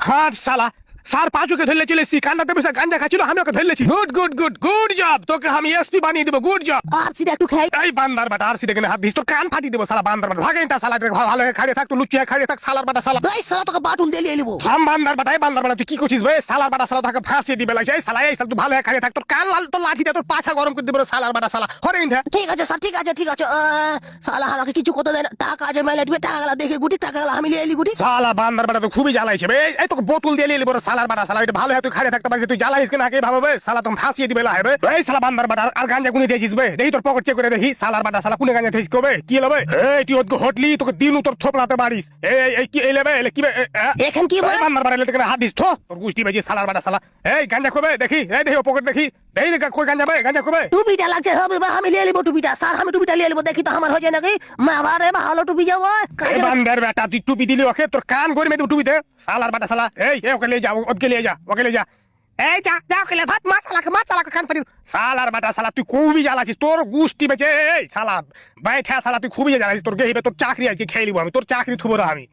হাট শালা স্যার পাঁচুকে ধরলে চলেছি কান্নাতে বসে গাঞ্জা খাচ্ছিল আমি ওকে ধরলেছি good good good good job তোকে আমি এসপি বানিয়ে দেবো গুড জব আর সিটা একটু খাই। এই বান্দার বাটা আর সিটে হাত দিস তোর কান ফাটিয়ে দেবো শালা বান্দার বাটা ভাগেন তা শালা ভালো হয়ে খাড়িয়ে থাক তো লুচিয়ে খাড়িয়ে থাক শালার বাটা শালা এই শালা তোকে বাটুল দিয়ে নিয়ে নিবো। থাম বান্দার বাটা এই বান্দার বাটা তুই কি করছিস ভাই শালার বাটা শালা তোকে ফাঁসিয়ে দিবে লাগছে এই শালা এই শালা তুই ভালো হয়ে খাড়িয়ে থাক তোর কান লাল তোর লাঠি দিয়ে তোর পাছা গরম করে দেবো শালার বাটা শালা হরেন থা ঠিক আছে স্যার ঠিক আছে ঠিক আছে শালা আমাকে কিছু করতে দেয় না। টাকা আছে মেলে দিবে টাকাগুলা দেখে গুটি টাকাগুলা আমি নিয়ে এলি গুটি। শালা বান্দার বাটা তো খুবই জ্বালাইছে বে এই তোকে বোতল দিয়ে নিয়ে বড় শালার বাটা শালা এটা ভালো হয়ে তুই খাড়িয়ে থাকতে পারছিস তুই জ্বালাইস কিনা আগে ভাববে শালা তুমি ফাঁসিয়ে দিবে লাগবে এই শালা বান্দার বাটা আর গাঞ্জা কোনে দিয়েছিস বে দেখি তোর পকেট চেক করে দেখি শালার বাটা শালা কোনে গাঞ্জা দিয়েছিস কবে কি লবে এই তুই ওকে হটলি তোকে দিনু তোর থোপড়াতে বাড়িস এই কি এই লেবে এলে কি এখন কি বল বান্দার বাটা লেতে হাত দিস থো তোর গুষ্টি বেজে শালার বাটা শালা এই গাঞ্জা কবে দেখি এই দেখি পকেট দেখি দেখি কই গাঞ্জা বে গাঞ্জা কবে টুপিটা লাগছে হবে বা আমি নিয়ে নিবো টুপিটা স্যার আমি টুপিটা নিয়ে নিবো দেখি তো আমার হয়ে যায় নাকি মা বারে ভালো টুপি যাবো এই বান্দার বেটা তুই টুপি দিলি ওকে তোর কান গড়ে মেয়ে টুপিতে শালার বাটা শালা এই ওকে নিয়ে যা ওকে নিয়ে যা ওকে নিয়ে যা এই যা যা ওকে ভাত মাছালাকে কান ফাটি শালার বাটা শালা তুই খুবই জ্বালাছিস তোর গুষ্টি বেচে এই শালা বাইঠা শালা তুই খুবই জ্বালাছিস তোর গেহিবে তোর চাকরি আছে খেয়ে নিবো আমি তোর চাকরি থুবো আমি